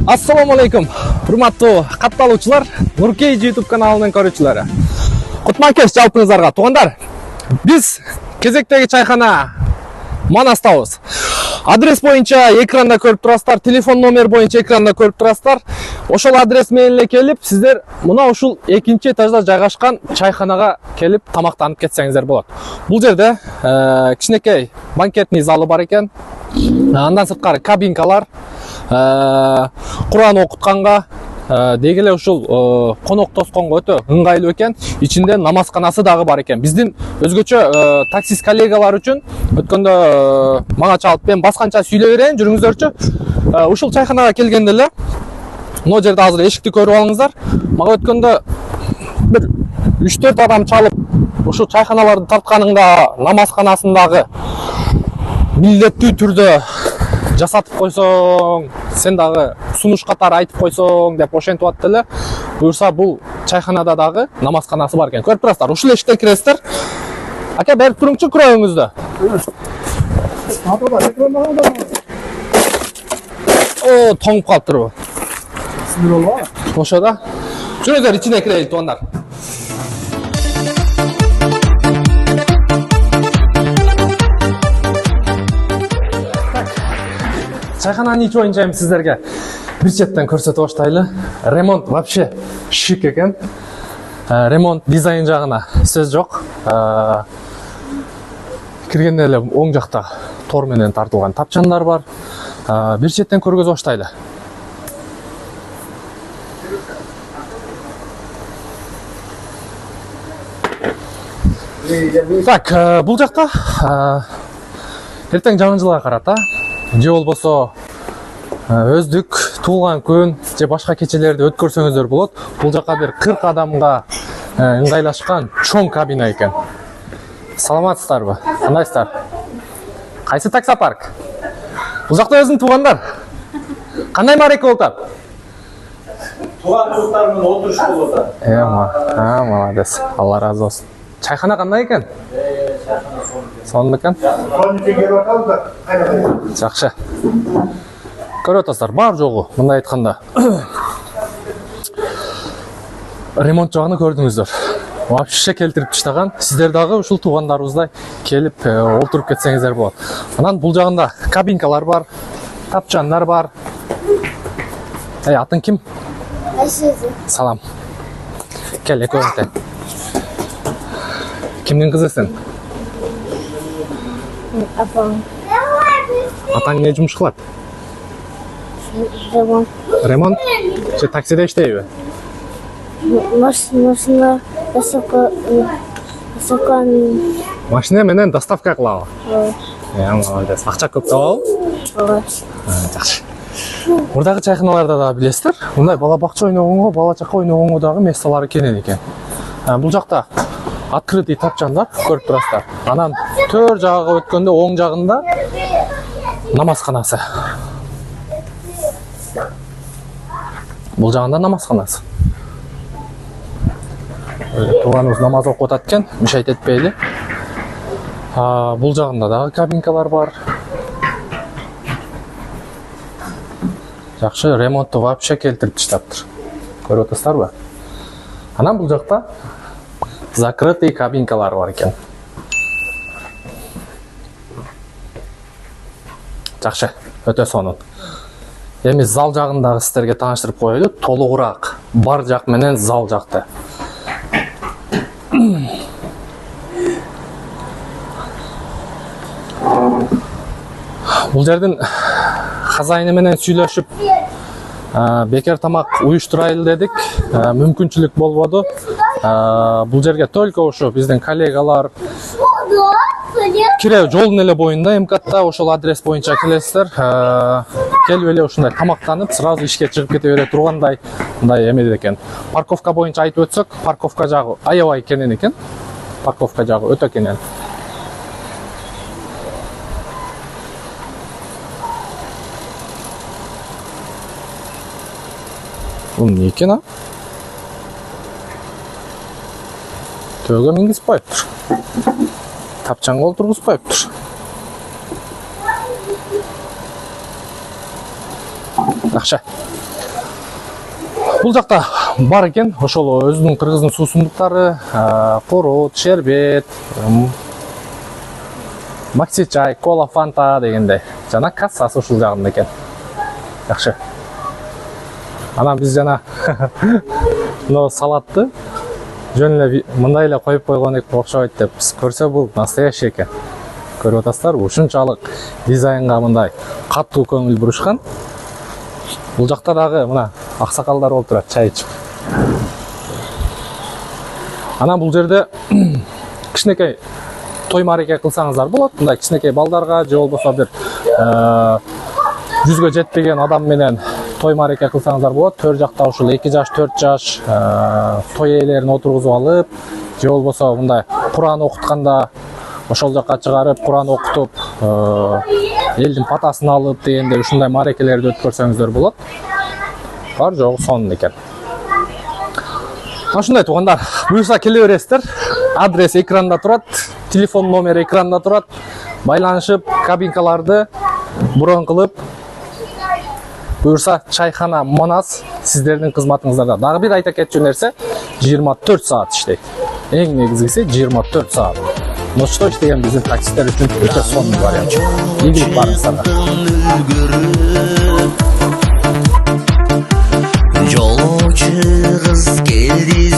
Assalamu alaikum. Hurmatli катталуучулар, Нуркей YouTube каналынын көрүүчүлөрү. Кутманкеш жалпыңыздарга туугандар. Биз кезектеги чайхана Манастабыз. Адрес боюнча экранда көрүп турасыздар, телефон номер боюнча экранда көрүп турасыздар. Ошол адрес менен эле келип, сиздер мына ушул экинчи этажда жайгашкан чайханага келип тамактанып кетсеңиздер болот. Бул жерде кичинекей банкетный залы бар экен. Андан сырткары кабинкалар, Куран окутканга, деги эле ушул конок тосконго өтө ыңгайлуу экен. Ичинде намазканасы дагы бар экен. Биздин өзгөчө таксист коллегалар үчүн өткөндө мага чалып, мен басканча сүйлөй берейин, жүрүңүздөрчү. Ушул чайханага келгенде эле мына жерде азыр эшикти көрүп алыңыздар. Мага өткөндө бир 3-4 адам чалып, ушул чайханаларды тартканыңда намазканасындагы милдеттүү түрдө жасатып койсоң, сен дагы сунуш катары айтып койсоң деп ошентип атты эле. Буюрса бул чайханада дагы намазканасы бар экен. Көрүп турасыздар, ушул эшиктен киресиздер. Ака, берип туруңчу кыроюңузду. О, тоңуп калыптырбы? Ошо да. Жүрүңүздөр, ичине кирели туугандар. Чайхананын ичи боюнча эми сиздерге бир четтен көрсөтүп баштайлы. Ремонт вообще шик экен. Ремонт дизайн жагына сөз жок. Киргенде эле оң жакта тор менен тартылган тапчандар бар. Бир четтен көргөзүп баштайлы. Так, бул жакта эртең жаңы жылга карата же болбосо өздүк туулган күн же башка кечелерди өткөрсөңүздөр болот. Бул жака бир 40 адамга ыңгайлашкан чоң кабина экен. Саламатсыздарбы? Кандайсыздар? Кайсы таксопарк? Бул жакта өзүң туугандар. Кандай мареке болуп атат? Туган туустар менен отуруш болуп атат. Молодец. Алла разы болсун. Чайхана кандай экен? Сонун экен. Жакшы. Көрүп атасыздар, бар жогу мындай айтканда. Ремонт жагын көрдүңүздөр. Вообще келтирип таштаган. Сиздер дагы ушул туугандарыбыздай келип олтуруп кетсеңиздер болот. Анан бул жагында кабинкалар бар, тапчандар бар. Атың ким? Айсеза. Салам. Кел, экөөң тең. Кимдин кызысың? Апам. Атаң не жумуш кылат? Ремонт. Ремонт? Же таксиде иштейби? Машина Машина менен доставка кылабы? Молодец. Акча көп табабы? Жакшы. Мурдагы чайханаларда да билесиздер, мындай бала бакча ойногонго, бала чака ойногонго дагы месталары кенен экен. Бул жакта открытый тапчандар көрүп турасыздар. Анан төр жагыга өткөндө оң жагында намазканасы. Бул жагында намазканасы. Тууганыбыз намаз окуп атат экен, мешайт этпейли. Бул жагында дагы кабинкалар бар. Жакшы, ремонтту вообще келтирип таштаптыр. Көрүп атасыздарбы? Анан бул жакта закрытый кабинкалар бар экен. Жакшы, өтө сонун. Эми зал жагындагы сиздерге тааныштырып коелу, толугураак бар жак менен зал жакты. Бул жердин хазайыны менен сүйлөшүп, бекер тамак уюштурайлы дедик, мүмкүнчүлүк болбоду. Бул жерге только ушу биздин коллегалар кире жолдун эле боюнда МКАДта ошол адрес боюнча келесиздер. Келип эле ушундай тамактанып, сразу ишке чыгып кете бере тургандай мындай эме экен. Парковка боюнча айтып өтсөк, парковка жагы аябай кенен экен. Парковка жагы өтө кенен. Бул не экен, а? Төөгө мингизип коюптур. Тапчанга олтургузуп коюптур. Жакшы. Бул жакта бар экен, ошол өзүнүн кыргыздын суусундуктары, корот, шербет, макси чай, кола, фанта дегендей. Жана кассасы ушул жагында экен. Жакшы. Анан биз жана мына салатты жөн эле мындай эле коюп койгон окшойт деп көрсө бул настоящий экен. Көрүп атасыздарбы? Ушунчалык дизайнга мындай катуу көңүл бурушкан. Бул жакта дагы мына аксакалдар болуп турат, чай ичип. Анан бул жерде кичинекей той мареке кылсаңыздар болот. Мындай кичинекей балдарга же болбосо бир 100гө жетпеген адам менен той мареке кылсаңыздар болот. Төр жакта ушул 2 жаш, 4 жаш той ээлерин отургузуп алып, же болбосо мындай Куран окутканда ошол жакка чыгарып, Куран окутуп, элдин патасын алып дегенде ушундай марекелерди өткөрсөңүздөр болот. Бар жогу сонун экен. Ушундай туугандар, буюрса келе бересиздер. Адрес экранда турат, телефон номери экранда турат. Байланышып, кабинкаларды броон кылып, буюрса чайхана Манас сиздердин кызматыңыздарда. Дагы бир айта кетчү нерсе, 24 саат иштейт. Эң негизгиси 24 саат. Ночтой иштеген биздин таксисттер үчүн өтө сонун вариант. Ийгилик барыңыздарга. Жолчу кыз келди